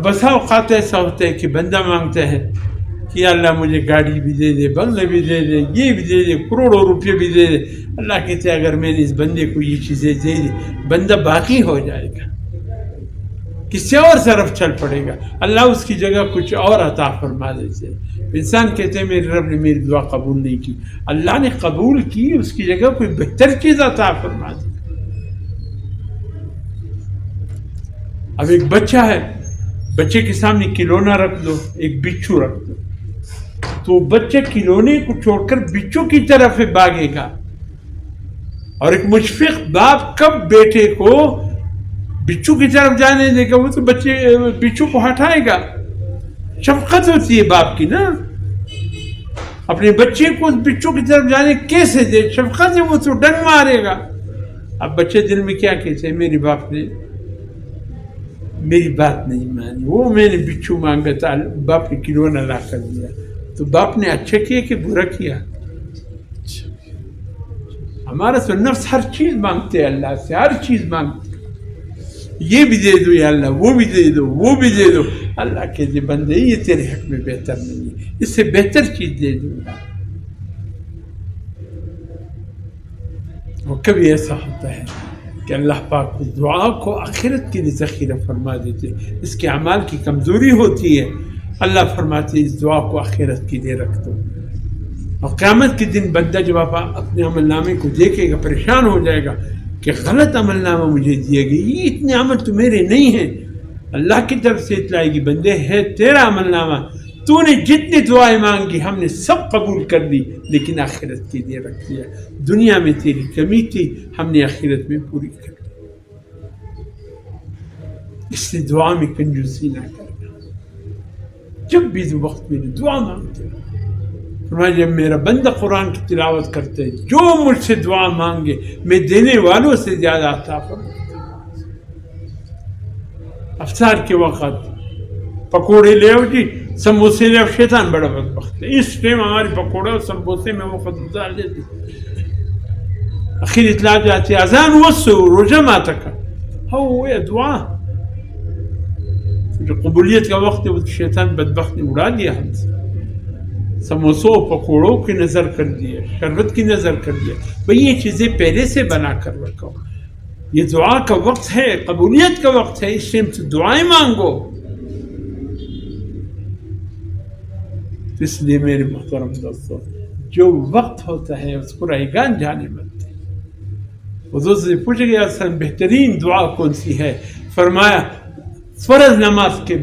بسا اوقات ایسا ہوتا ہے کہ بندہ مانگتا ہے کہ یا اللہ مجھے گاڑی بھی دے دے، بنگلے بھی دے دے، یہ بھی دے دے، کروڑوں روپے بھی دے دے. اللہ کہتے ہیں اگر میں نے اس بندے کو یہ چیزیں دے دی، بندہ باقی ہو جائے گا، کسی اور طرف چل پڑے گا، اللہ اس کی جگہ کچھ اور عطا فرما دیتے ہیں. انسان کہتے ہیں میرے رب نے میری دعا قبول نہیں کی، اللہ نے قبول کی، اس کی جگہ کوئی بہتر چیز عطا فرما دی. اب ایک بچہ ہے، بچے کے سامنے کھلونا رکھ دو، ایک بچھو رکھ دو، تو بچہ کھلونے کو چھوڑ کر بچھو کی طرف بھاگے گا. اور ایک مشفق باپ کب بیٹے کو بچھو کی طرف جانے دے گا؟ وہ تو بچے بچھو کو ہٹائے گا. شفقت ہوتی ہے باپ کی نا، اپنے بچے کو اس بچھو کی طرف جانے کیسے دے؟ شفقت ہے، وہ تو ڈنگ مارے گا. اب بچے دل میں کیا کہتے ہیں؟ میرے باپ نے میری بات نہیں مانی، وہ میں نے بچھو مانگا تھا، باپ نے کھلونا لا کر دیا. تو باپ نے اچھا کیا کہ برا کیا؟ ہمارا تو نفس ہر چیز مانگتے ہیں اللہ سے، ہر چیز مانگتے ہیں، یہ بھی دے دو یا اللہ، وہ بھی دے دو، وہ بھی دے دو. اللہ کہتے بندے یہ تیرے حق میں بہتر نہیں ہے، اس سے بہتر چیز دے دوں گا. اور کبھی ایسا ہوتا ہے کہ اللہ پاک کو دعا کو آخرت کے لیے ذخیرہ فرما دیتے. اس کے اعمال کی کمزوری ہوتی ہے، اللہ فرماتے اس دعا کو آخرت کے لیے رکھ دو. اور قیامت کے دن بندہ جب آپ اپنے عمل نامے کو دیکھے گا پریشان ہو جائے گا کہ غلط عمل نامہ مجھے دیے گئے، یہ اتنے عمل تو میرے نہیں ہیں. اللہ کی طرف سے اطلاع آئے گی بندے ہے تیرا عمل نامہ، تو نے جتنی دعائیں مانگی ہم نے سب قبول کر لی، لیکن آخرت کے لیے رکھ دیا. دنیا میں تیری کمی تھی، ہم نے آخرت میں پوری کر لی. اس لیے دعا میں کنجوسی نہ کرنا. جب بھی وقت میں دعا مانگتے ہیں، فرمایا جب میرا بندہ قرآن کی تلاوت کرتے ہیں، جو مجھ سے دعا مانگے میں دینے والوں سے زیادہ عطا فرماتا ہوں. افطار کے وقت پکوڑے لے آؤ جی، سموسے لے آؤ، شیطان بڑا بدبخت ہے، اس ٹائم ہمارے پکوڑے اور سموسے میں وقت گزار دیتے. اخیر اطلاع جاتی اذان وسو روزہ ماتا کا ہو یہ دعا جو قبولیت کا وقت ہے، وہ شیطان بدبخت نے اڑا دیا ہم سے. سموسوں پکوڑوں کی نظر کر دیا، شربت کی نظر کر دیا. بھئی یہ چیزیں پہلے سے بنا کر رکھو، یہ دعا کا وقت ہے، قبولیت کا وقت ہے، اس ٹائم سے دعائیں مانگو. اس لیے میرے محترم دوستو، جو وقت ہوتا ہے اس کو رائگان جانے مت دیں. حضور سے پوچھ گیا اصل بہترین دعا کون سی ہے؟ فرمایا فرض نماز کے بعد